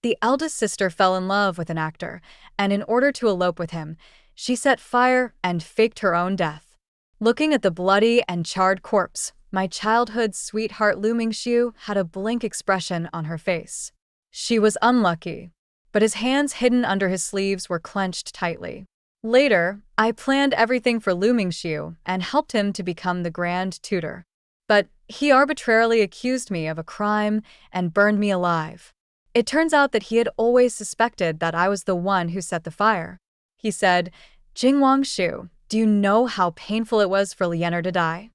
The eldest sister fell in love with an actor, and in order to elope with him, she set fire and faked her own death. Looking at the bloody and charred corpse, my childhood sweetheart Looming had a blank expression on her face. She was unlucky, but his hands hidden under his sleeves were clenched tightly. Later, I planned everything for Looming and helped him to become the grand tutor. But he arbitrarily accused me of a crime and burned me alive. It turns out that he had always suspected that I was the one who set the fire. He said, "Jingwangshu, do you know how painful it was for Lianer to die?"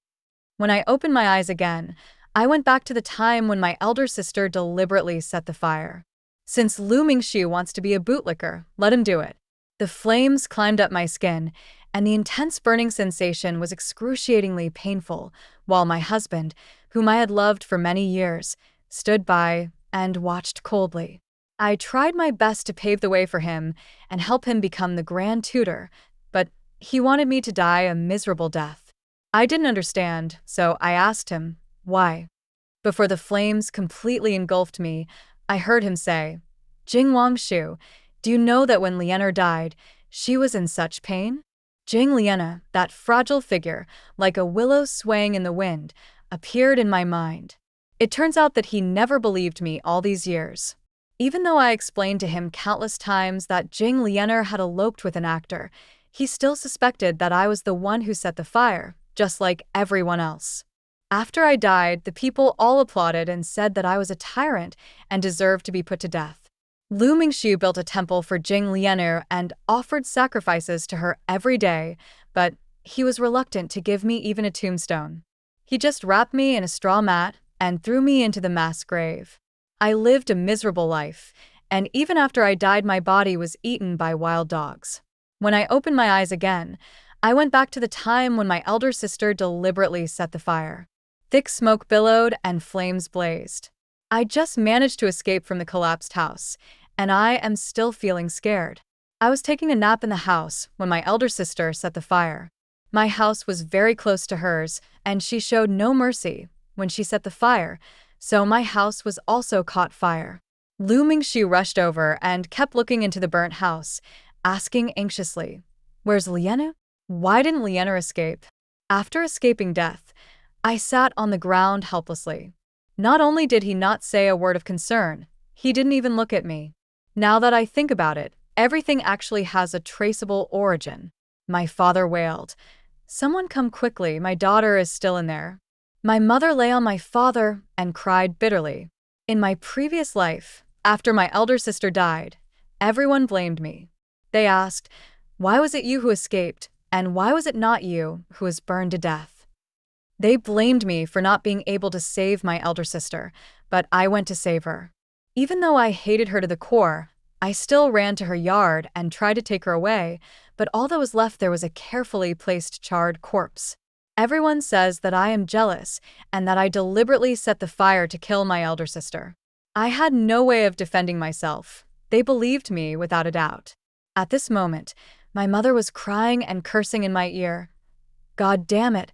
When I opened my eyes again, I went back to the time when my elder sister deliberately set the fire. Since Looming wants to be a bootlicker, let him do it. The flames climbed up my skin, and the intense burning sensation was excruciatingly painful, while my husband, whom I had loved for many years, stood by and watched coldly. I tried my best to pave the way for him and help him become the grand tutor, but he wanted me to die a miserable death. I didn't understand, so I asked him, why? Before the flames completely engulfed me, I heard him say, "Jingwangshu, do you know that when Lianer died, she was in such pain?" Jing Liana, that fragile figure, like a willow swaying in the wind, appeared in my mind. It turns out that he never believed me all these years. Even though I explained to him countless times that Jing Lianer had eloped with an actor, he still suspected that I was the one who set the fire, just like everyone else. After I died, the people all applauded and said that I was a tyrant and deserved to be put to death. Looming built a temple for Jing Lianer and offered sacrifices to her every day, but he was reluctant to give me even a tombstone. He just wrapped me in a straw mat and threw me into the mass grave. I lived a miserable life, and even after I died, my body was eaten by wild dogs. When I opened my eyes again, I went back to the time when my elder sister deliberately set the fire. Thick smoke billowed and flames blazed. I just managed to escape from the collapsed house, and I am still feeling scared. I was taking a nap in the house when my elder sister set the fire. My house was very close to hers, and she showed no mercy when she set the fire, so my house was also caught fire. Looming rushed over and kept looking into the burnt house, asking anxiously, "Where's Liana? Why didn't Liana escape?" After escaping death, I sat on the ground helplessly. Not only did he not say a word of concern, he didn't even look at me. Now that I think about it, everything actually has a traceable origin. My father wailed, "Someone come quickly, my daughter is still in there." My mother lay on my father and cried bitterly. In my previous life, after my elder sister died, everyone blamed me. They asked, "Why was it you who escaped, and why was it not you who was burned to death?" They blamed me for not being able to save my elder sister, but I went to save her. Even though I hated her to the core, I still ran to her yard and tried to take her away, but all that was left there was a carefully placed charred corpse. Everyone says that I am jealous and that I deliberately set the fire to kill my elder sister. I had no way of defending myself. They believed me without a doubt. At this moment, my mother was crying and cursing in my ear. "God damn it!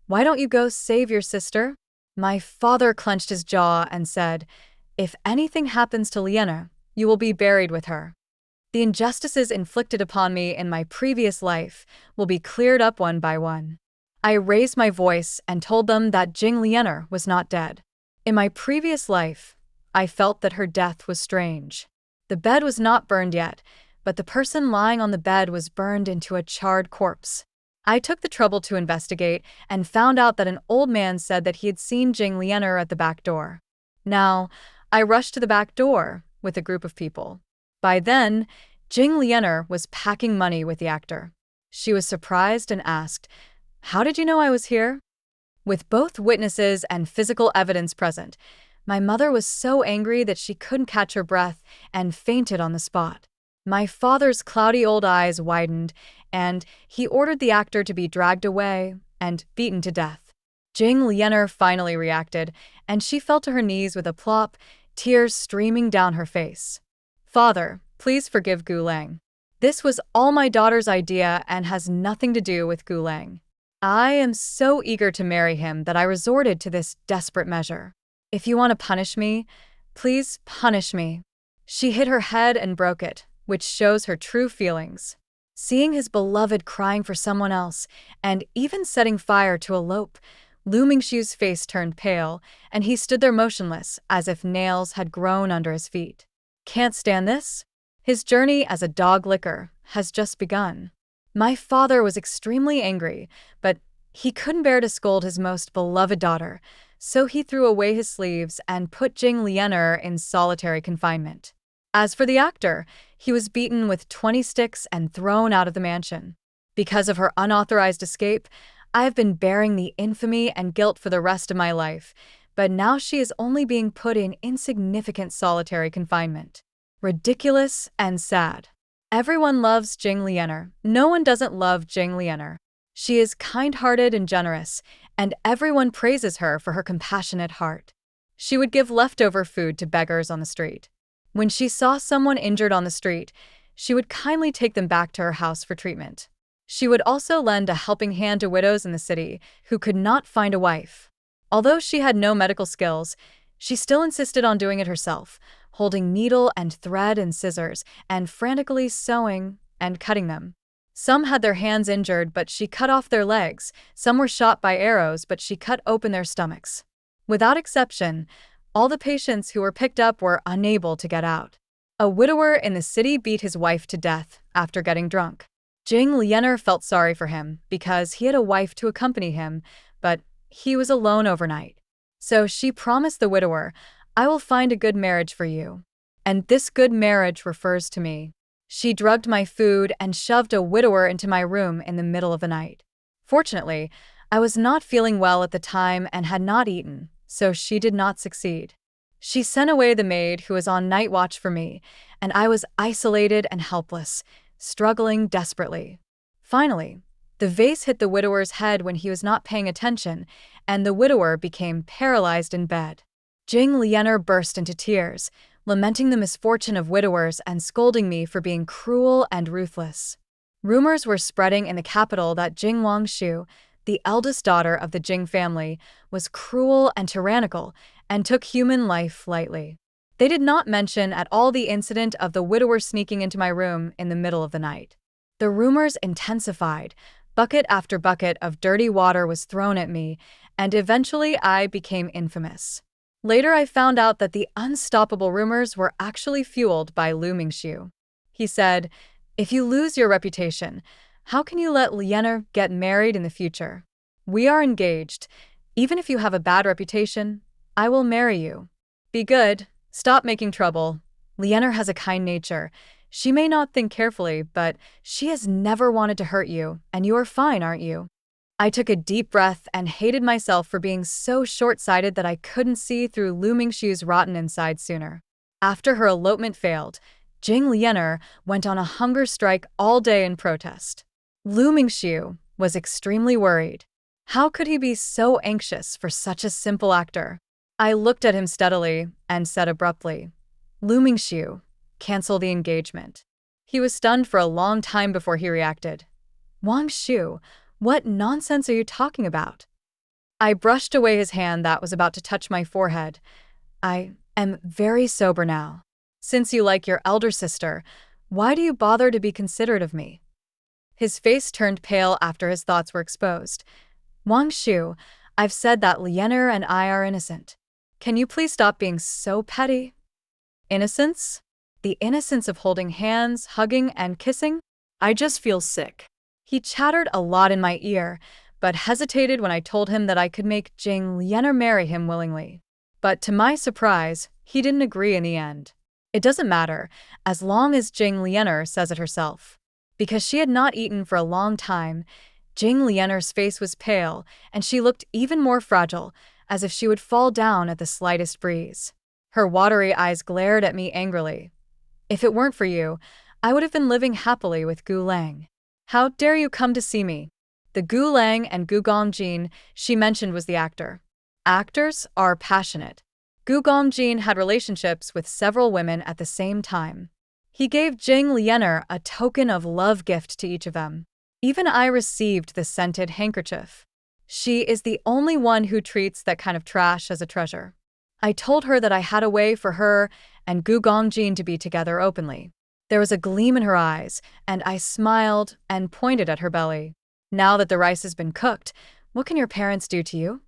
Why don't you go save your sister?" My father clenched his jaw and said, "If anything happens to Liana, you will be buried with her. The injustices inflicted upon me in my previous life will be cleared up one by one." I raised my voice and told them that Jing Lianer was not dead. In my previous life, I felt that her death was strange. The bed was not burned yet, but the person lying on the bed was burned into a charred corpse. I took the trouble to investigate and found out that an old man said that he had seen Jing Lianer at the back door. Now, I rushed to the back door with a group of people. By then, Jing Lianer was packing money with the actor. She was surprised and asked, "How did you know I was here?" With both witnesses and physical evidence present, my mother was so angry that she couldn't catch her breath and fainted on the spot. My father's cloudy old eyes widened, and he ordered the actor to be dragged away and beaten to death. Jing Lianer finally reacted, and she fell to her knees with a plop, tears streaming down her face. "Father, please forgive Gulang. This was all my daughter's idea and has nothing to do with Gulang. I am so eager to marry him that I resorted to this desperate measure. If you want to punish me, please punish me." She hit her head and broke it, which shows her true feelings. Seeing his beloved crying for someone else, and even setting fire to elope, Looming Shoe's face turned pale, and he stood there motionless, as if nails had grown under his feet. Can't stand this? His journey as a dog licker has just begun. My father was extremely angry, but he couldn't bear to scold his most beloved daughter, so he threw away his sleeves and put Jing Lianer in solitary confinement. As for the actor, he was beaten with 20 sticks and thrown out of the mansion. Because of her unauthorized escape, I have been bearing the infamy and guilt for the rest of my life, but now she is only being put in insignificant solitary confinement. Ridiculous and sad. Everyone loves Jing Lianer. No one doesn't love Jing Lianer. She is kind-hearted and generous, and everyone praises her for her compassionate heart. She would give leftover food to beggars on the street. When she saw someone injured on the street, she would kindly take them back to her house for treatment. She would also lend a helping hand to widows in the city who could not find a wife. Although she had no medical skills, she still insisted on doing it herself, holding needle and thread and scissors, and frantically sewing and cutting them. Some had their hands injured, but she cut off their legs. Some were shot by arrows, but she cut open their stomachs. Without exception, all the patients who were picked up were unable to get out. A widower in the city beat his wife to death after getting drunk. Jing Lianer felt sorry for him because he had a wife to accompany him, but he was alone overnight. So she promised the widower, "I will find a good marriage for you." And this good marriage refers to me. She drugged my food and shoved a widower into my room in the middle of the night. Fortunately, I was not feeling well at the time and had not eaten, so she did not succeed. She sent away the maid who was on night watch for me, and I was isolated and helpless, struggling desperately. Finally, the vase hit the widower's head when he was not paying attention, and the widower became paralyzed in bed. Jing Lianer burst into tears, lamenting the misfortune of widowers and scolding me for being cruel and ruthless. Rumors were spreading in the capital that Jing Wangshu, the eldest daughter of the Jing family, was cruel and tyrannical and took human life lightly. They did not mention at all the incident of the widower sneaking into my room in the middle of the night. The rumors intensified. Bucket after bucket of dirty water was thrown at me, and eventually I became infamous. Later I found out that the unstoppable rumors were actually fueled by Looming Shoe. He said, "If you lose your reputation, how can you let Lianer get married in the future? We are engaged. Even if you have a bad reputation, I will marry you. Be good. Stop making trouble. Lianer has a kind nature. She may not think carefully, but she has never wanted to hurt you, and you are fine, aren't you?" I took a deep breath and hated myself for being so short-sighted that I couldn't see through Looming Shoe's rotten inside sooner. After her elopement failed, Jing Lianer went on a hunger strike all day in protest. Looming Shoe was extremely worried. How could he be so anxious for such a simple actor? I looked at him steadily and said abruptly, "Looming Shoe, cancel the engagement." He was stunned for a long time before he reacted. "Wangshu, what nonsense are you talking about?" I brushed away his hand that was about to touch my forehead. "I am very sober now. Since you like your elder sister, why do you bother to be considerate of me?" His face turned pale after his thoughts were exposed. "Wangshu, I've said that Lianer and I are innocent. Can you please stop being so petty?" Innocence? The innocence of holding hands, hugging, and kissing? I just feel sick. He chattered a lot in my ear, but hesitated when I told him that I could make Jing Lianer marry him willingly. But to my surprise, he didn't agree in the end. It doesn't matter, as long as Jing Lianer says it herself. Because she had not eaten for a long time, Jing Lianer's face was pale, and she looked even more fragile, as if she would fall down at the slightest breeze. Her watery eyes glared at me angrily. "If it weren't for you, I would have been living happily with Gu Lang. How dare you come to see me?" The Gu Lang and Gu Gongjin she mentioned was the actor. Actors are passionate. Gu Gongjin had relationships with several women at the same time. He gave Jing Lianer a token of love gift to each of them. Even I received the scented handkerchief. She is the only one who treats that kind of trash as a treasure. I told her that I had a way for her and Gu Gongjin to be together openly. There was a gleam in her eyes, and I smiled and pointed at her belly. Now that the rice has been cooked, what can your parents do to you?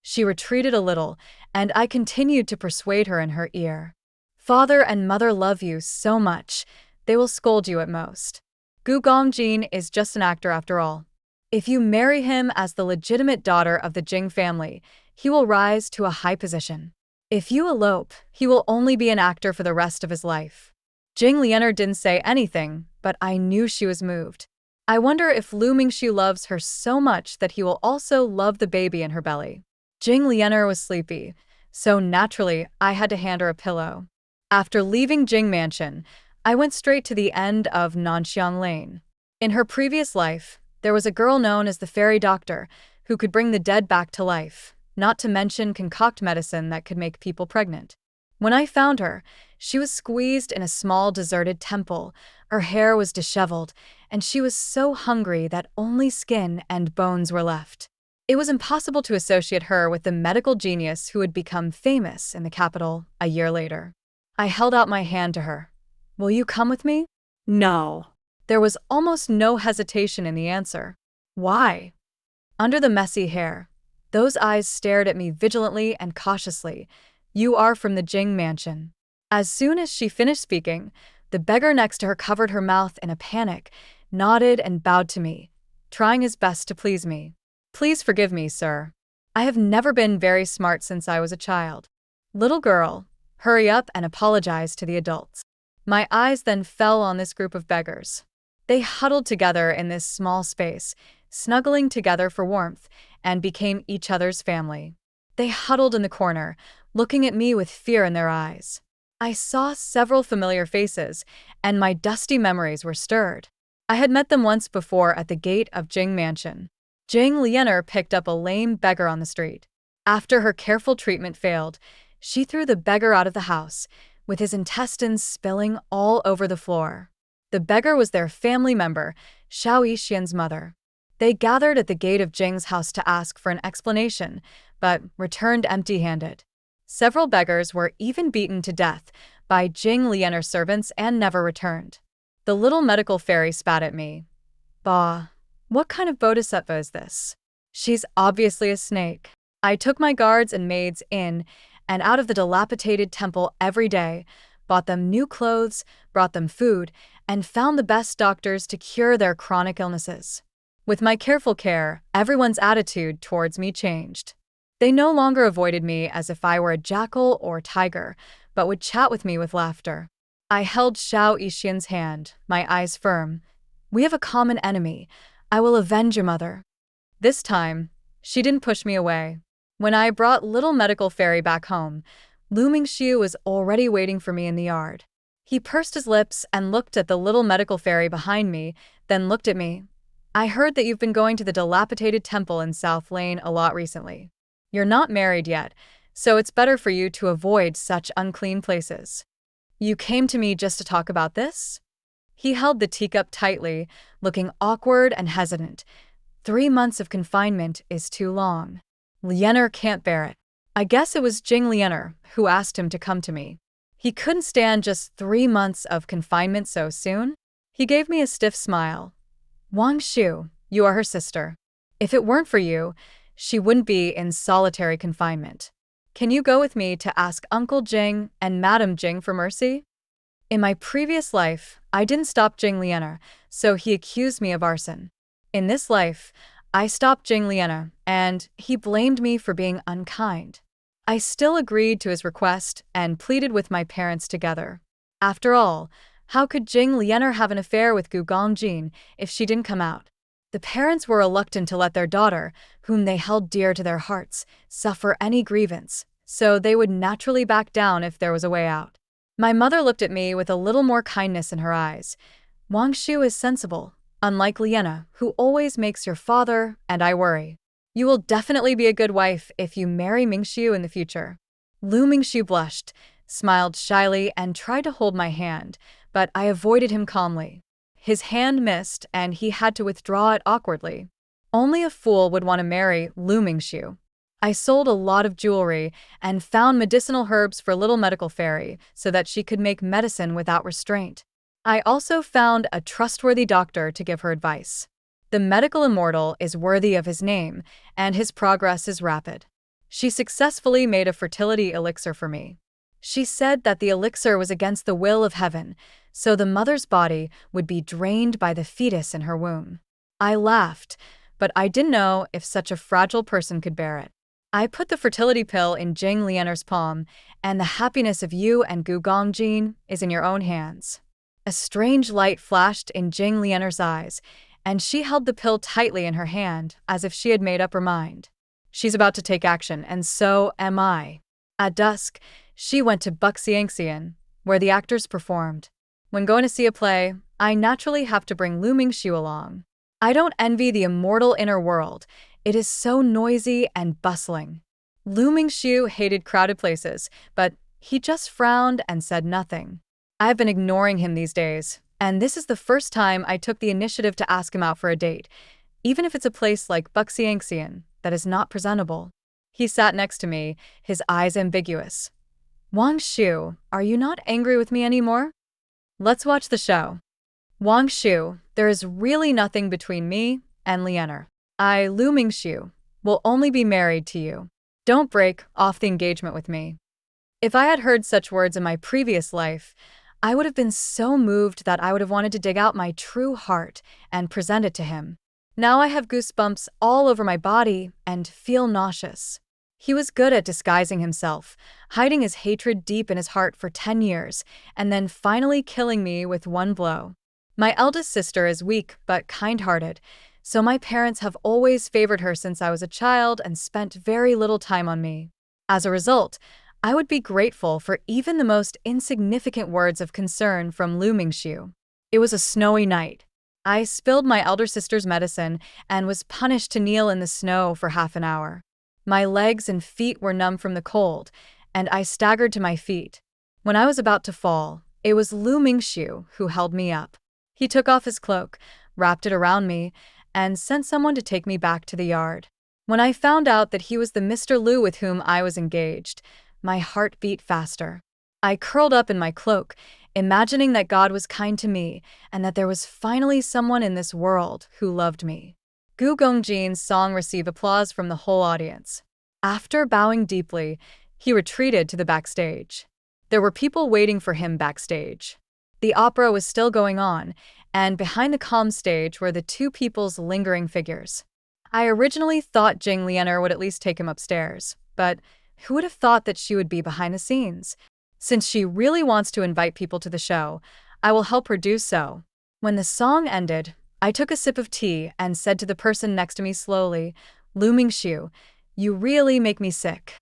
She retreated a little, and I continued to persuade her in her ear. Father and mother love you so much, they will scold you at most. Gu Gongjin is just an actor after all. If you marry him as the legitimate daughter of the Jing family, he will rise to a high position. If you elope, he will only be an actor for the rest of his life. Jing Lianer didn't say anything, but I knew she was moved. I wonder if Lu Mingxiu loves her so much that he will also love the baby in her belly. Jing Lianer was sleepy, so naturally I had to hand her a pillow. After leaving Jing Mansion, I went straight to the end of Nanxiang Lane. In her previous life, there was a girl known as the fairy doctor who could bring the dead back to life, not to mention concoct medicine that could make people pregnant. When I found her, she was squeezed in a small deserted temple, her hair was disheveled, and she was so hungry that only skin and bones were left. It was impossible to associate her with the medical genius who would become famous in the capital a year later. I held out my hand to her. Will you come with me? No. There was almost no hesitation in the answer. Why? Under the messy hair, those eyes stared at me vigilantly and cautiously. You are from the Jing Mansion. As soon as she finished speaking, the beggar next to her covered her mouth in a panic, nodded and bowed to me, trying his best to please me. Please forgive me, sir. I have never been very smart since I was a child. Little girl, hurry up and apologize to the adults. My eyes then fell on this group of beggars. They huddled together in this small space, snuggling together for warmth, and became each other's family. They huddled in the corner, looking at me with fear in their eyes. I saw several familiar faces, and my dusty memories were stirred. I had met them once before at the gate of Jing Mansion. Jing Lianer picked up a lame beggar on the street. After her careful treatment failed, she threw the beggar out of the house, with his intestines spilling all over the floor. The beggar was their family member, Xiao Yixian's mother. They gathered at the gate of Jing's house to ask for an explanation, but returned empty-handed. Several beggars were even beaten to death by Jing Lianer's servants and never returned. The little medical fairy spat at me. Bah, what kind of bodhisattva is this? She's obviously a snake. I took my guards and maids in and out of the dilapidated temple every day, bought them new clothes, brought them food, and found the best doctors to cure their chronic illnesses. With my careful care, everyone's attitude towards me changed. They no longer avoided me as if I were a jackal or tiger, but would chat with me with laughter. I held Xiao Yixian's hand, my eyes firm. We have a common enemy. I will avenge your mother. This time, she didn't push me away. When I brought little medical fairy back home, Lu Mingxiu was already waiting for me in the yard. He pursed his lips and looked at the little medical fairy behind me, then looked at me. I heard that you've been going to the dilapidated temple in South Lane a lot recently. You're not married yet, so it's better for you to avoid such unclean places. You came to me just to talk about this? He held the teacup tightly, looking awkward and hesitant. 3 months of confinement is too long. Lianer can't bear it. I guess it was Jing Lianer who asked him to come to me. He couldn't stand just 3 months of confinement so soon. He gave me a stiff smile. Wang Shu, you are her sister. If it weren't for you, she wouldn't be in solitary confinement. Can you go with me to ask Uncle Jing and Madam Jing for mercy? In my previous life, I didn't stop Jing Lianer, so he accused me of arson. In this life, I stopped Jing Lianer, and he blamed me for being unkind. I still agreed to his request and pleaded with my parents together. After all, how could Jing Lianer have an affair with Gu Gongjin if she didn't come out? The parents were reluctant to let their daughter, whom they held dear to their hearts, suffer any grievance, so they would naturally back down if there was a way out. My mother looked at me with a little more kindness in her eyes. Wang Shu is sensible, unlike Liana, who always makes your father and I worry. You will definitely be a good wife if you marry Mingxiu in the future. Lu Mingxiu blushed, smiled shyly, and tried to hold my hand, but I avoided him calmly. His hand missed, and he had to withdraw it awkwardly. Only a fool would want to marry Lu Mingxiu. I sold a lot of jewelry and found medicinal herbs for little medical fairy so that she could make medicine without restraint. I also found a trustworthy doctor to give her advice. The medical immortal is worthy of his name, and his progress is rapid. She successfully made a fertility elixir for me. She said that the elixir was against the will of heaven, so the mother's body would be drained by the fetus in her womb. I laughed, but I didn't know if such a fragile person could bear it. I put the fertility pill in Jing Lianer's palm, and the happiness of you and Gu Gongjin is in your own hands. A strange light flashed in Jing Lianer's eyes, and she held the pill tightly in her hand as if she had made up her mind. She's about to take action, and so am I. At dusk, she went to Buxiangxian, where the actors performed. When going to see a play, I naturally have to bring Looming Shu along. I don't envy the immortal inner world. It is so noisy and bustling. Looming Shu hated crowded places, but he just frowned and said nothing. I've been ignoring him these days, and this is the first time I took the initiative to ask him out for a date, even if it's a place like Buxiangxian that is not presentable. He sat next to me, his eyes ambiguous. Wang Shu, are you not angry with me anymore? Let's watch the show. Wang Shu, there is really nothing between me and Lianer. I, Looming Shu, will only be married to you. Don't break off the engagement with me. If I had heard such words in my previous life, I would have been so moved that I would have wanted to dig out my true heart and present it to him. Now I have goosebumps all over my body and feel nauseous. He was good at disguising himself, hiding his hatred deep in his heart for 10 years, and then finally killing me with one blow. My eldest sister is weak but kind-hearted, so my parents have always favored her since I was a child and spent very little time on me. As a result, I would be grateful for even the most insignificant words of concern from Looming Shu. It was a snowy night. I spilled my elder sister's medicine and was punished to kneel in the snow for half an hour. My legs and feet were numb from the cold, and I staggered to my feet. When I was about to fall, it was Looming Shu who held me up. He took off his cloak, wrapped it around me, and sent someone to take me back to the yard. When I found out that he was the Mr. Liu with whom I was engaged, my heart beat faster. I curled up in my cloak, imagining that God was kind to me and that there was finally someone in this world who loved me. Gu Gongjin's song received applause from the whole audience. After bowing deeply, he retreated to the backstage. There were people waiting for him backstage. The opera was still going on, and behind the calm stage were the two people's lingering figures. I originally thought Jing Lianer would at least take him upstairs, but who would have thought that she would be behind the scenes? Since she really wants to invite people to the show, I will help her do so. When the song ended, I took a sip of tea and said to the person next to me slowly, Looming Shu, you really make me sick.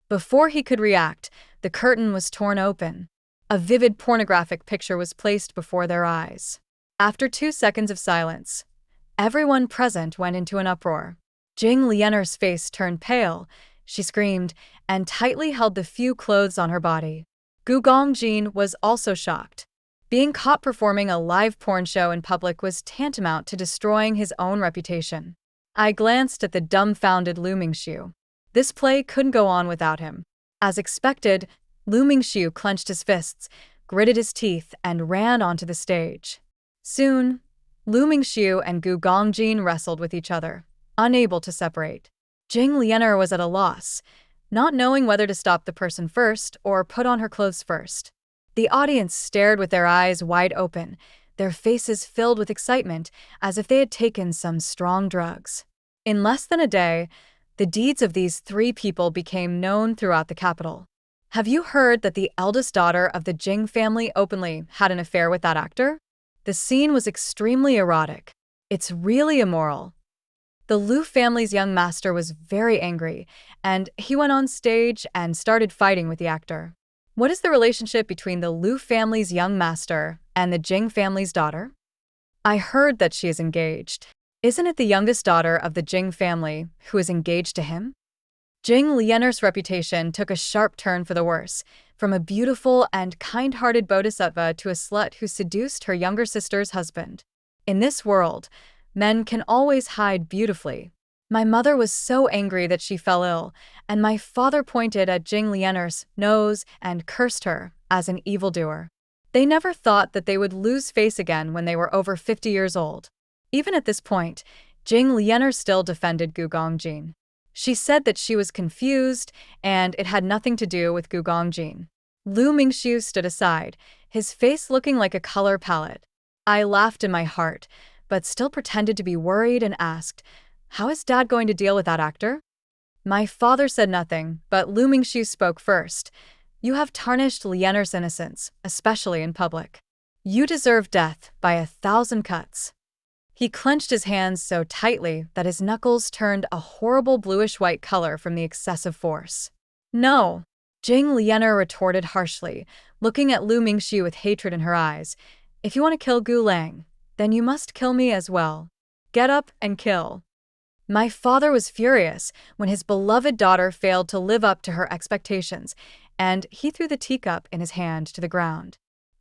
Before he could react, the curtain was torn open. A vivid pornographic picture was placed before their eyes. After 2 seconds of silence, everyone present went into an uproar. Jing Lianer's face turned pale. She screamed and tightly held the few clothes on her body. Gu Gongjin was also shocked. Being caught performing a live porn show in public was tantamount to destroying his own reputation. I glanced at the dumbfounded Looming Shu. This play couldn't go on without him. As expected, Looming Shu clenched his fists, gritted his teeth, and ran onto the stage. Soon, Looming Shu and Gu Gongjin wrestled with each other, unable to separate. Jing Lianer was at a loss, not knowing whether to stop the person first or put on her clothes first. The audience stared with their eyes wide open, their faces filled with excitement as if they had taken some strong drugs. In less than a day, the deeds of these 3 people became known throughout the capital. Have you heard that the eldest daughter of the Jing family openly had an affair with that actor? The scene was extremely erotic. It's really immoral. The Liu family's young master was very angry, and he went on stage and started fighting with the actor. What is the relationship between the Liu family's young master and the Jing family's daughter? I heard that she is engaged. Isn't it the youngest daughter of the Jing family who is engaged to him? Jing Lianer's reputation took a sharp turn for the worse, from a beautiful and kind-hearted bodhisattva to a slut who seduced her younger sister's husband. In this world, men can always hide beautifully. My mother was so angry that she fell ill, and my father pointed at Jing Lien'er's nose and cursed her as an evildoer. They never thought that they would lose face again when they were over 50 years old. Even at this point, Jing Lien'er still defended Gu Gongjin. She said that she was confused and it had nothing to do with Gu Gongjin. Lu Mingxiu stood aside, his face looking like a color palette. I laughed in my heart, but still pretended to be worried and asked, "How is Dad going to deal with that actor?" My father said nothing, but Lu Mingxiu spoke first. "You have tarnished Lien'er's innocence, especially in public. You deserve death by 1,000 cuts." He clenched his hands so tightly that his knuckles turned a horrible bluish-white color from the excessive force. "No," Jing Lien'er retorted harshly, looking at Lu Mingxiu with hatred in her eyes. "If you want to kill Gu Lang, then you must kill me as well. Get up and kill." My father was furious when his beloved daughter failed to live up to her expectations, and he threw the teacup in his hand to the ground.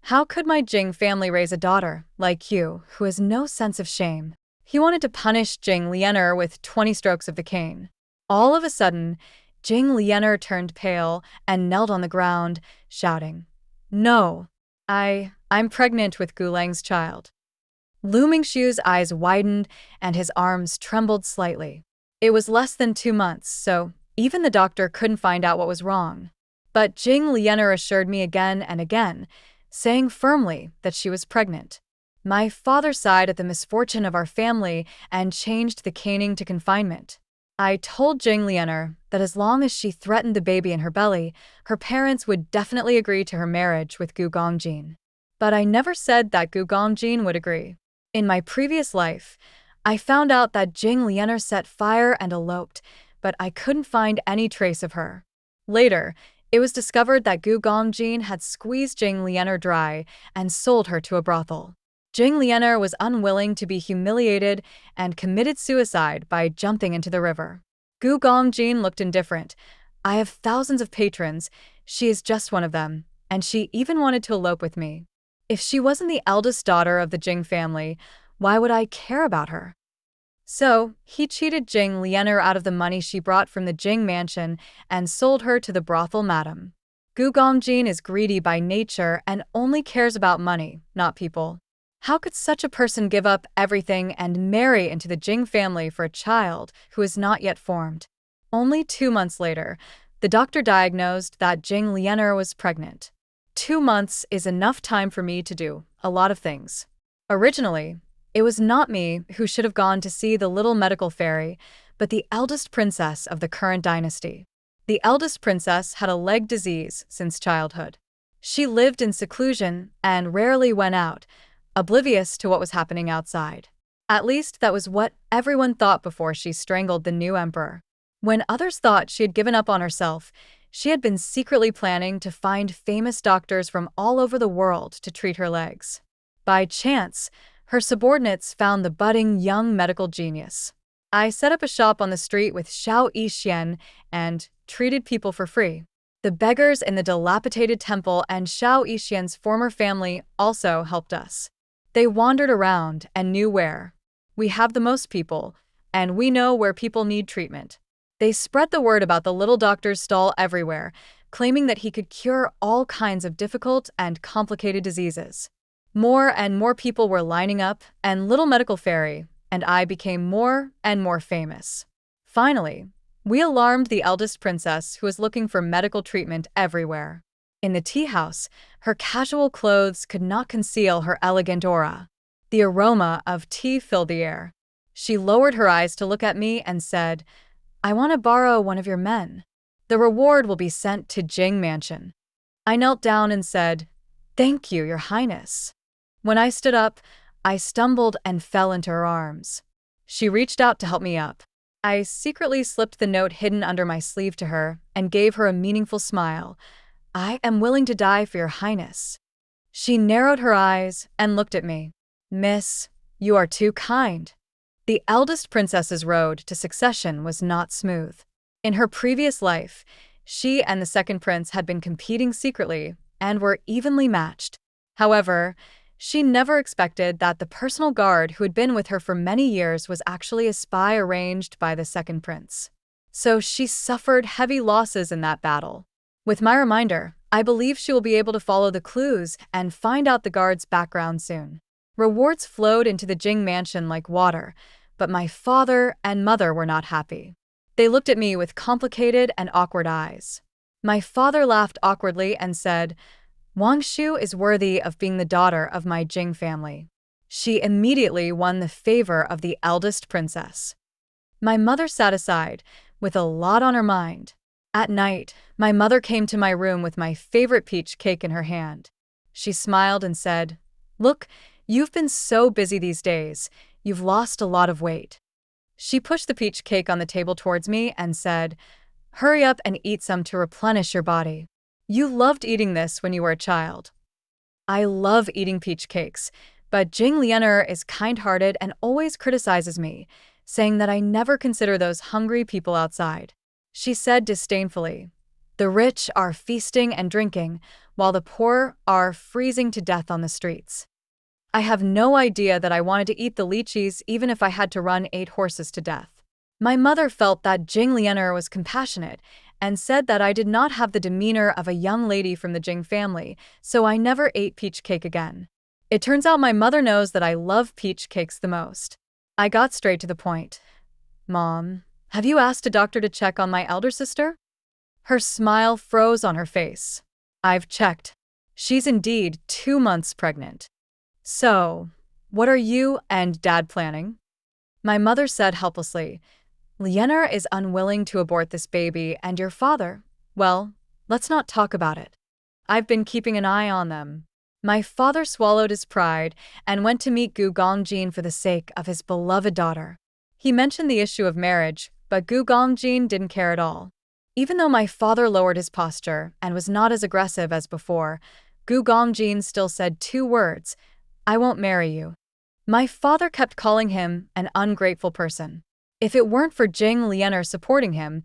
"How could my Jing family raise a daughter like you who has no sense of shame?" He wanted to punish Jing Lien'er with 20 strokes of the cane. All of a sudden, Jing Lien'er turned pale and knelt on the ground, shouting, "No, I'm pregnant with Gu Lang's child." Lu Mingxiu's eyes widened and his arms trembled slightly. It was less than 2 months, so even the doctor couldn't find out what was wrong. But Jing Lien'er assured me again and again, saying firmly that she was pregnant. My father sighed at the misfortune of our family and changed the caning to confinement. I told Jing Lien'er that as long as she threatened the baby in her belly, her parents would definitely agree to her marriage with Gu Gongjin. But I never said that Gu Gongjin would agree. In my previous life, I found out that Jing Lien'er set fire and eloped, but I couldn't find any trace of her. Later, it was discovered that Gu Gongjin had squeezed Jing Lien'er dry and sold her to a brothel. Jing Lien'er was unwilling to be humiliated and committed suicide by jumping into the river. Gu Gongjin looked indifferent. "I have thousands of patrons, she is just one of them, and she even wanted to elope with me. If she wasn't the eldest daughter of the Jing family, why would I care about her?" So, he cheated Jing Lien'er out of the money she brought from the Jing mansion and sold her to the brothel madam. Gu Gongjin is greedy by nature and only cares about money, not people. How could such a person give up everything and marry into the Jing family for a child who is not yet formed? Only 2 months later, the doctor diagnosed that Jing Lien'er was pregnant. 2 months is enough time for me to do a lot of things. Originally, it was not me who should have gone to see the little medical fairy, but the eldest princess of the current dynasty. The eldest princess had a leg disease since childhood. She lived in seclusion and rarely went out, oblivious to what was happening outside. At least that was what everyone thought before she strangled the new emperor. When others thought she had given up on herself, she had been secretly planning to find famous doctors from all over the world to treat her legs. By chance, her subordinates found the budding young medical genius. I set up a shop on the street with Xiao Yixian and treated people for free. The beggars in the dilapidated temple and Xiao Yixian's former family also helped us. They wandered around and knew where. We have the most people, and we know where people need treatment. They spread the word about the little doctor's stall everywhere, claiming that he could cure all kinds of difficult and complicated diseases. More and more people were lining up, and Little Medical Fairy and I became more and more famous. Finally, we alarmed the eldest princess who was looking for medical treatment everywhere. In the tea house, her casual clothes could not conceal her elegant aura. The aroma of tea filled the air. She lowered her eyes to look at me and said, "I want to borrow one of your men. The reward will be sent to Jing Mansion." I knelt down and said, "Thank you, Your Highness." When I stood up, I stumbled and fell into her arms. She reached out to help me up. I secretly slipped the note hidden under my sleeve to her and gave her a meaningful smile. "I am willing to die for Your Highness." She narrowed her eyes and looked at me. "Miss, you are too kind." The eldest princess's road to succession was not smooth. In her previous life, she and the second prince had been competing secretly and were evenly matched. However, She never expected that the personal guard who had been with her for many years was actually a spy arranged by the second prince. So she suffered heavy losses in that battle. With my reminder, I believe she will be able to follow the clues and find out the guard's background soon. Rewards flowed into the Jing mansion like water, but my father and mother were not happy. They looked at me with complicated and awkward eyes. My father laughed awkwardly and said, "Wang Shu is worthy of being the daughter of my Jing family." She immediately won the favor of the eldest princess. My mother sat aside, with a lot on her mind. At night, my mother came to my room with my favorite peach cake in her hand. She smiled and said, "Look, you've been so busy these days, you've lost a lot of weight." She pushed the peach cake on the table towards me and said, "Hurry up and eat some to replenish your body. You loved eating this when you were a child." I love eating peach cakes, but Jing Lianer is kind-hearted and always criticizes me, saying that I never consider those hungry people outside. She said disdainfully, "The rich are feasting and drinking, while the poor are freezing to death on the streets." I have no idea that I wanted to eat the lychees even if I had to run 8 horses to death. My mother felt that Jing Lianer was compassionate and said that I did not have the demeanor of a young lady from the Jing family, so I never ate peach cake again. It turns out my mother knows that I love peach cakes the most. I got straight to the point. "Mom, have you asked a doctor to check on my elder sister?" Her smile froze on her face. "I've checked. She's indeed 2 months pregnant." "So, what are you and Dad planning?" My mother said helplessly, "Lianer is unwilling to abort this baby, and your father, well, let's not talk about it. I've been keeping an eye on them." My father swallowed his pride and went to meet Gu Gongjin for the sake of his beloved daughter. He mentioned the issue of marriage, but Gu Gongjin didn't care at all. Even though my father lowered his posture and was not as aggressive as before, Gu Gongjin still said 2 words, "I won't marry you." My father kept calling him an ungrateful person. If it weren't for Jing Lianer supporting him,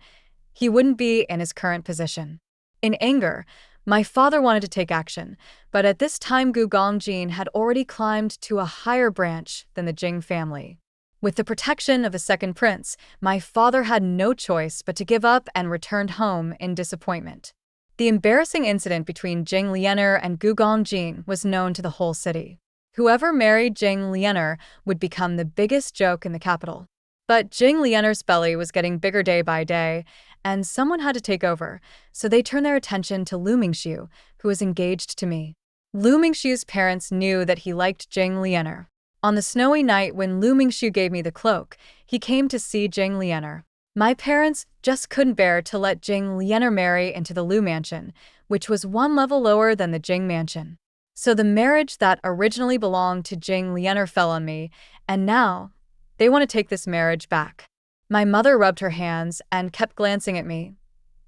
he wouldn't be in his current position. In anger, my father wanted to take action, but at this time Gu Gongjin had already climbed to a higher branch than the Jing family. With the protection of a second prince, my father had no choice but to give up and returned home in disappointment. The embarrassing incident between Jing Lianer and Gu Gongjin was known to the whole city. Whoever married Jing Lianer would become the biggest joke in the capital. But Jing Lianer's belly was getting bigger day by day, and someone had to take over, so they turned their attention to Looming Xiu, who was engaged to me. Looming Xiu's parents knew that he liked Jing Lianer. On the snowy night when Looming Xiu gave me the cloak, he came to see Jing Lianer. My parents just couldn't bear to let Jing Lianer marry into the Lu mansion, which was 1 level lower than the Jing mansion. So the marriage that originally belonged to Jing Lianer fell on me, and now they want to take this marriage back. My mother rubbed her hands and kept glancing at me.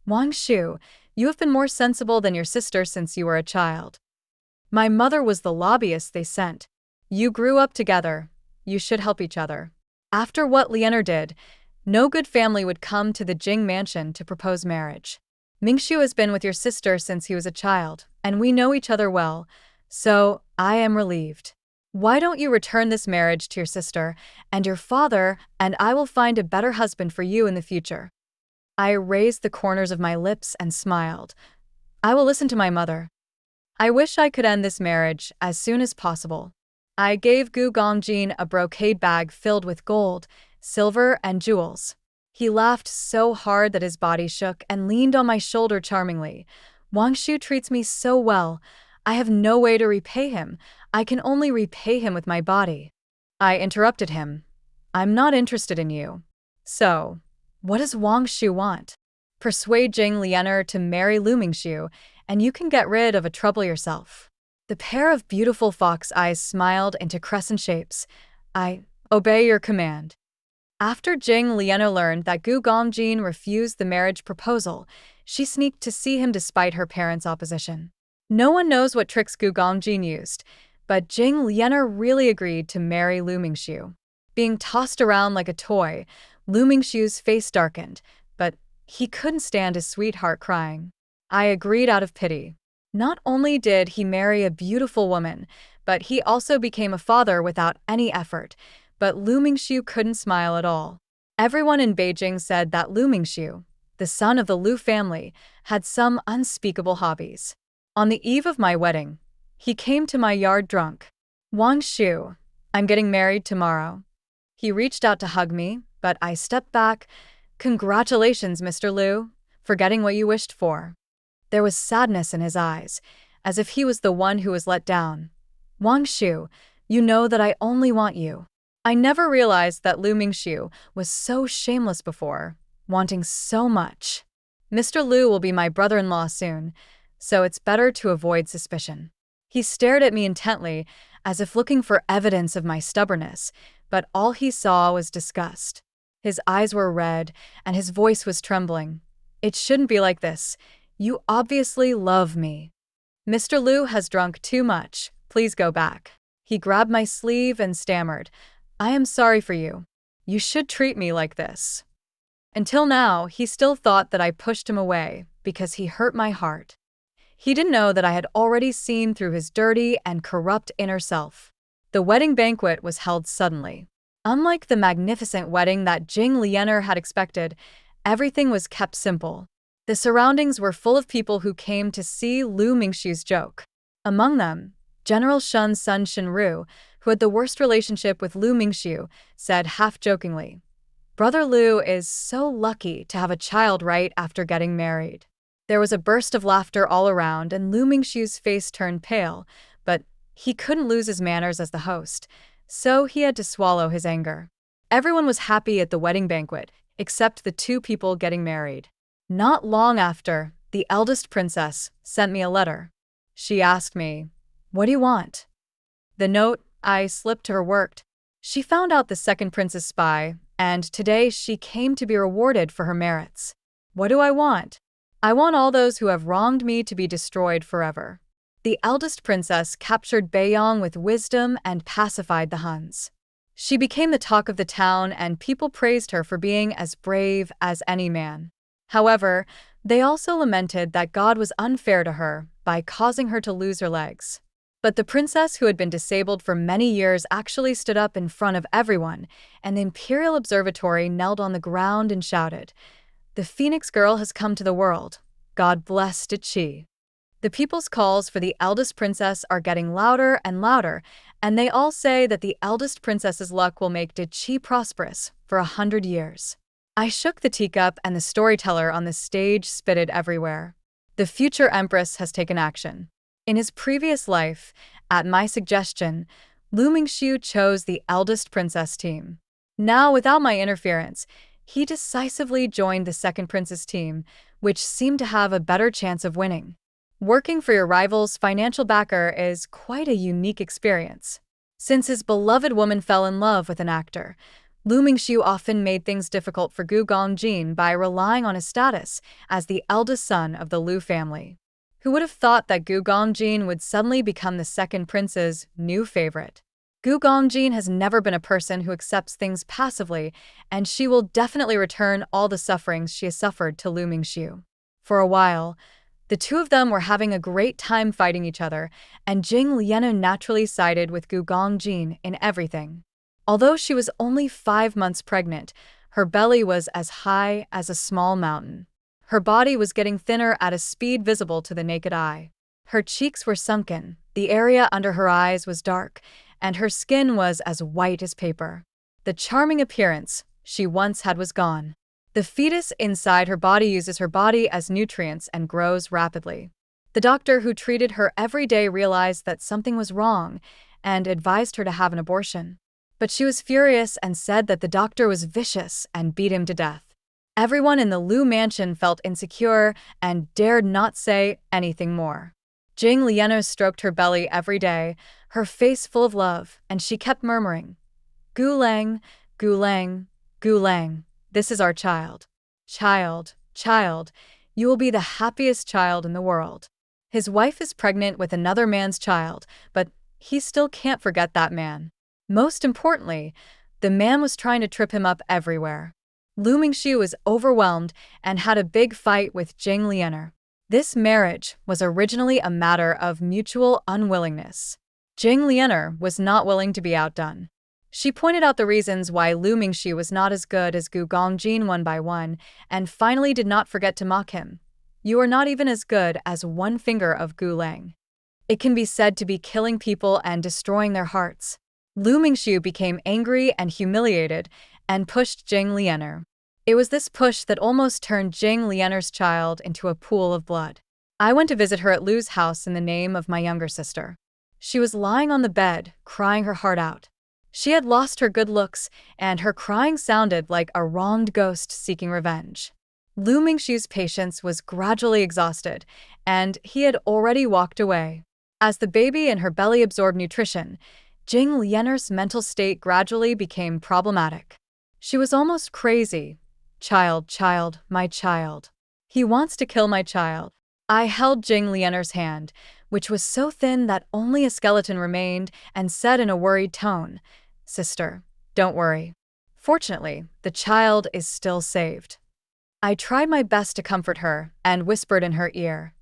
"Wang Shu, you have been more sensible than your sister since you were a child." My mother was the lobbyist they sent. "You grew up together. You should help each other." After what Lianer did, no good family would come to the Jing mansion to propose marriage. "Mingshu has been with your sister since he was a child, and we know each other well, so I am relieved. Why don't you return this marriage to your sister and your father, and I will find a better husband for you in the future." I raised the corners of my lips and smiled. "I will listen to my mother. I wish I could end this marriage as soon as possible." I gave Gu Gongjin a brocade bag filled with gold, silver, and jewels. He laughed so hard that his body shook and leaned on my shoulder charmingly. "Wang Shu treats me so well. I have no way to repay him. I can only repay him with my body." I interrupted him. "I'm not interested in you. So, what does Wang Shu want?" "Persuade Jing Lianer to marry Looming Xiu, and you can get rid of a trouble yourself." The pair of beautiful fox eyes smiled into crescent shapes. "I obey your command." After Jing Lianer learned that Gu Gongjin refused the marriage proposal, she sneaked to see him despite her parents' opposition. No one knows what tricks Gu Gongjin used, but Jing Lianer really agreed to marry Looming Xiu. Being tossed around like a toy, Looming Xiu's face darkened, but he couldn't stand his sweetheart crying. I agreed out of pity. Not only did he marry a beautiful woman, but he also became a father without any effort. But Looming couldn't smile at all. Everyone in Beijing said that Looming, the son of the Liu family, had some unspeakable hobbies. On the eve of my wedding, he came to my yard drunk. "Wang Shu, I'm getting married tomorrow." He reached out to hug me, but I stepped back. "Congratulations, Mr. Liu, for getting what you wished for." There was sadness in his eyes, as if he was the one who was let down. "Wang Shu, you know that I only want you." I never realized that Looming was so shameless before, wanting so much. "Mr. Liu will be my brother-in-law soon, so it's better to avoid suspicion." He stared at me intently, as if looking for evidence of my stubbornness, but all he saw was disgust. His eyes were red, and his voice was trembling. "It shouldn't be like this. You obviously love me." "Mr. Liu has drunk too much. Please go back." He grabbed my sleeve and stammered, "I am sorry for you. You should treat me like this." Until now, he still thought that I pushed him away because he hurt my heart. He didn't know that I had already seen through his dirty and corrupt inner self. The wedding banquet was held suddenly. Unlike the magnificent wedding that Jing Lianer had expected, everything was kept simple. The surroundings were full of people who came to see Lu Mingshu's joke. Among them, General Shun's son Shenru, who had the worst relationship with Lu Mingshu, said half-jokingly, "Brother Liu is so lucky to have a child right after getting married." There was a burst of laughter all around, and Lu Mingshu's face turned pale, but he couldn't lose his manners as the host, so he had to swallow his anger. Everyone was happy at the wedding banquet, except the two people getting married. Not long after, the eldest princess sent me a letter. She asked me, "What do you want?" The note I slipped to her worked. She found out the second prince's spy, and today she came to be rewarded for her merits. What do I want? I want all those who have wronged me to be destroyed forever. The eldest princess captured Beiyang with wisdom and pacified the Huns. She became the talk of the town, and people praised her for being as brave as any man. However, they also lamented that God was unfair to her by causing her to lose her legs. But the princess, who had been disabled for many years, actually stood up in front of everyone, and the Imperial Observatory knelt on the ground and shouted, "The Phoenix girl has come to the world. God bless Dichi." The people's calls for the eldest princess are getting louder and louder, and they all say that the eldest princess's luck will make Dichi prosperous for 100 years. I shook the teacup, and the storyteller on the stage spitted everywhere. The future empress has taken action. In his previous life, at my suggestion, Lu Mingshu chose the eldest princess team. Now, without my interference, he decisively joined the second prince's team, which seemed to have a better chance of winning. Working for your rival's financial backer is quite a unique experience. Since his beloved woman fell in love with an actor, Lu Mingshu often made things difficult for Gu Gongjin by relying on his status as the eldest son of the Liu family. Who would have thought that Gu Gongjin would suddenly become the second prince's new favorite? Gu Gongjin has never been a person who accepts things passively, and she will definitely return all the sufferings she has suffered to Lu Mingshu. For a while, the two of them were having a great time fighting each other, and Jing Lianer naturally sided with Gu Gongjin in everything. Although she was only 5 months pregnant, her belly was as high as a small mountain. Her body was getting thinner at a speed visible to the naked eye. Her cheeks were sunken, the area under her eyes was dark, and her skin was as white as paper. The charming appearance she once had was gone. The fetus inside her body uses her body as nutrients and grows rapidly. The doctor who treated her every day realized that something was wrong and advised her to have an abortion. But she was furious and said that the doctor was vicious and beat him to death. Everyone in the Liu mansion felt insecure and dared not say anything more. Jing Lianer stroked her belly every day, her face full of love, and she kept murmuring, "Gu Lang, Gu Lang, Gu Lang, this is our child. Child, child, you will be the happiest child in the world." His wife is pregnant with another man's child, but he still can't forget that man. Most importantly, the man was trying to trip him up everywhere. Lu Mingshu was overwhelmed and had a big fight with Jing Lianer. This marriage was originally a matter of mutual unwillingness. Jing Lianer was not willing to be outdone. She pointed out the reasons why Looming Xu was not as good as Gu Gongjin one by one, and finally did not forget to mock him. You are not even as good as one finger of Gu Lang. It can be said to be killing people and destroying their hearts. Looming Xu became angry and humiliated and pushed Jing Lianer. It was this push that almost turned Jing Lianer's child into a pool of blood. I went to visit her at Lu's house in the name of my younger sister. She was lying on the bed, crying her heart out. She had lost her good looks, and her crying sounded like a wronged ghost seeking revenge. Looming Xu's patience was gradually exhausted, and he had already walked away. As the baby in her belly absorbed nutrition, Jing Lianer's mental state gradually became problematic. She was almost crazy. Child, my child. He wants to kill my child. I held Jing Lianer's hand, which was so thin that only a skeleton remained, and said in a worried tone, "Sister, don't worry. Fortunately, the child is still saved." I tried my best to comfort her and whispered in her ear,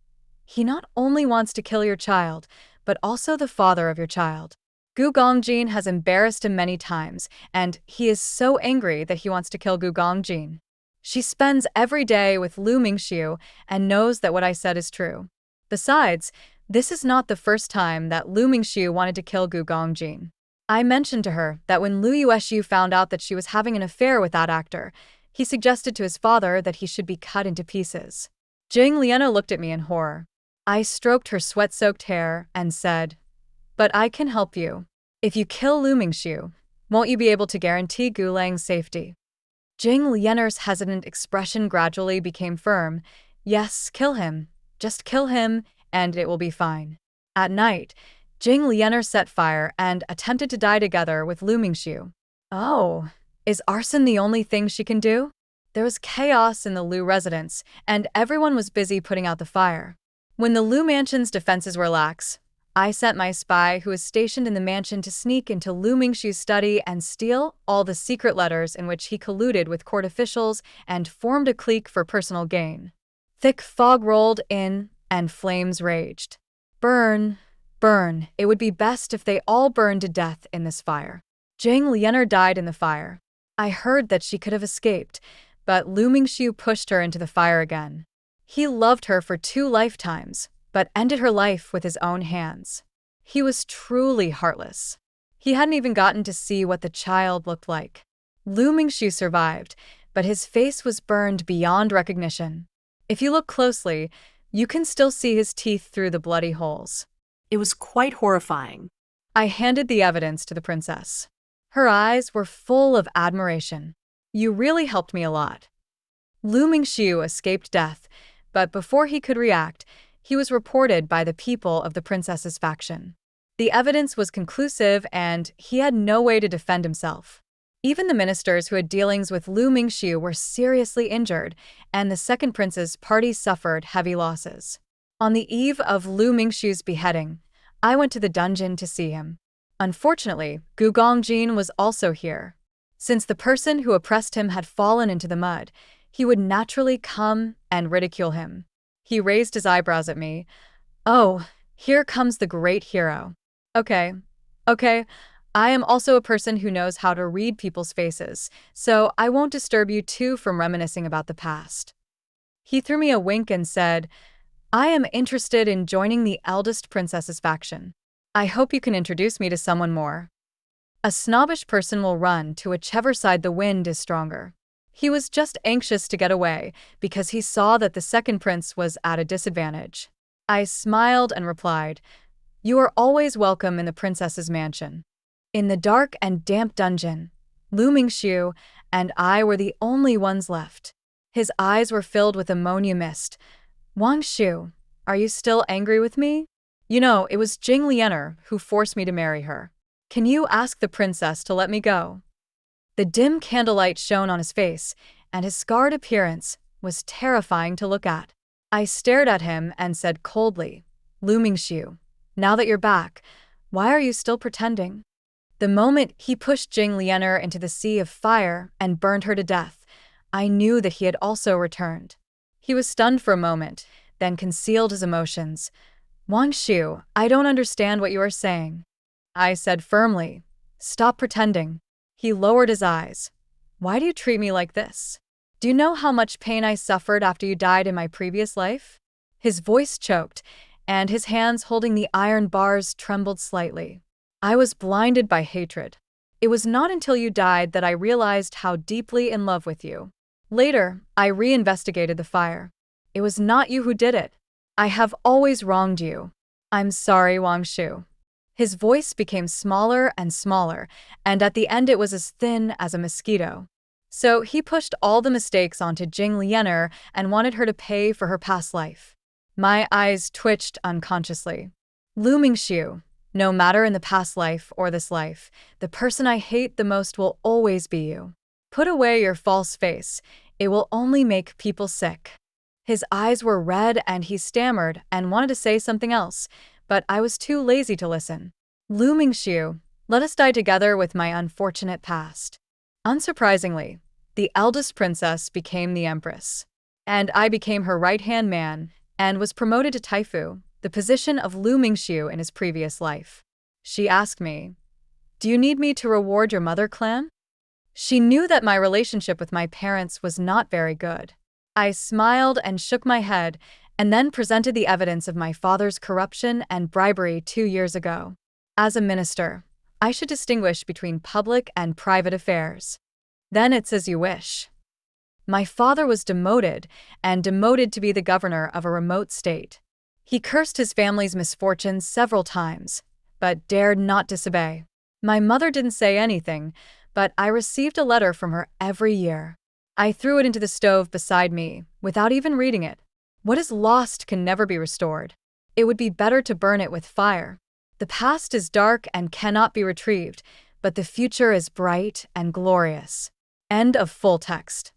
"He not only wants to kill your child, but also the father of your child. Gu Gongjin has embarrassed him many times, and he is so angry that he wants to kill Gu Gongjin. She spends every day with Looming Xiu and knows that what I said is true. Besides, this is not the first time that Looming Xiu wanted to kill Gu Gongjin. I mentioned to her that when Lu Yuexiu found out that she was having an affair with that actor, he suggested to his father that he should be cut into pieces." Jing Lianer looked at me in horror. I stroked her sweat-soaked hair and said, "But I can help you. If you kill Looming Xiu, won't you be able to guarantee Gu Lang's safety?" Jing Lianer's hesitant expression gradually became firm. "Yes, kill him. Just kill him, and it will be fine." At night, Jing Lianer set fire and attempted to die together with Looming Xiu. Oh, is arson the only thing she can do? There was chaos in the Lu residence, and everyone was busy putting out the fire. When the Lu mansion's defenses were lax, I sent my spy, who was stationed in the mansion, to sneak into Looming Xiu's study and steal all the secret letters in which he colluded with court officials and formed a clique for personal gain. Thick fog rolled in, and flames raged. Burn, burn, it would be best if they all burned to death in this fire. Jing Lianer died in the fire. I heard that she could have escaped, but Looming Xiu pushed her into the fire again. He loved her for 2 lifetimes, but ended her life with his own hands. He was truly heartless. He hadn't even gotten to see what the child looked like. Looming Xiu survived, but his face was burned beyond recognition. If you look closely, you can still see his teeth through the bloody holes. It was quite horrifying. I handed the evidence to the princess. Her eyes were full of admiration. "You really helped me a lot." Looming Xiu escaped death, but before he could react, he was reported by the people of the princess's faction. The evidence was conclusive, and he had no way to defend himself. Even the ministers who had dealings with Looming Xiu were seriously injured, and the second prince's party suffered heavy losses. On the eve of Looming Xiu's beheading, I went to the dungeon to see him. Unfortunately, Gu Gongjin was also here. Since the person who oppressed him had fallen into the mud, he would naturally come and ridicule him. He raised his eyebrows at me. "Oh, here comes the great hero. Okay, I am also a person who knows how to read people's faces, so I won't disturb you two from reminiscing about the past." He threw me a wink and said, "I am interested in joining the eldest princess's faction. I hope you can introduce me to someone more." A snobbish person will run to whichever side the wind is stronger. He was just anxious to get away because he saw that the second prince was at a disadvantage. I smiled and replied, "You are always welcome in the princess's mansion." In the dark and damp dungeon, Looming Xiu and I were the only ones left. His eyes were filled with ammonia mist. "Wang Xiu, are you still angry with me? You know, it was Jing Lianer who forced me to marry her. Can you ask the princess to let me go?" The dim candlelight shone on his face, and his scarred appearance was terrifying to look at. I stared at him and said coldly, "Looming Xiu, now that you're back, why are you still pretending?" The moment he pushed Jing Lianer into the sea of fire and burned her to death, I knew that he had also returned. He was stunned for a moment, then concealed his emotions. "Wang Xiu, I don't understand what you are saying." I said firmly. Stop pretending. He lowered his eyes. Why do you treat me like this? Do you know how much pain I suffered after you died in my previous life? His voice choked, and his hands holding the iron bars trembled slightly. I was blinded by hatred. It was not until you died that I realized how deeply in love with you. Later, I reinvestigated the fire. It was not you who did it. I have always wronged you. I'm sorry, Wang Shu. His voice became smaller and smaller, and at the end it was as thin as a mosquito. So he pushed all the mistakes onto Jing Lianer and wanted her to pay for her past life. My eyes twitched unconsciously. Looming Shu, no matter in the past life or this life, the person I hate the most will always be you. Put away your false face. It will only make people sick. His eyes were red and he stammered and wanted to say something else, but I was too lazy to listen. Looming Shu, let us die together with my unfortunate past. Unsurprisingly, the eldest princess became the empress. And I became her right-hand man and was promoted to Taifu, the position of Looming Shu in his previous life. She asked me, do you need me to reward your mother clan? She knew that my relationship with my parents was not very good. I smiled and shook my head, and then presented the evidence of my father's corruption and bribery 2 years ago. As a minister, I should distinguish between public and private affairs. Then it's as you wish. My father was demoted to be the governor of a remote state. He cursed his family's misfortunes several times, but dared not disobey. My mother didn't say anything, but I received a letter from her every year. I threw it into the stove beside me, without even reading it. What is lost can never be restored. It would be better to burn it with fire. The past is dark and cannot be retrieved, but the future is bright and glorious. End of full text.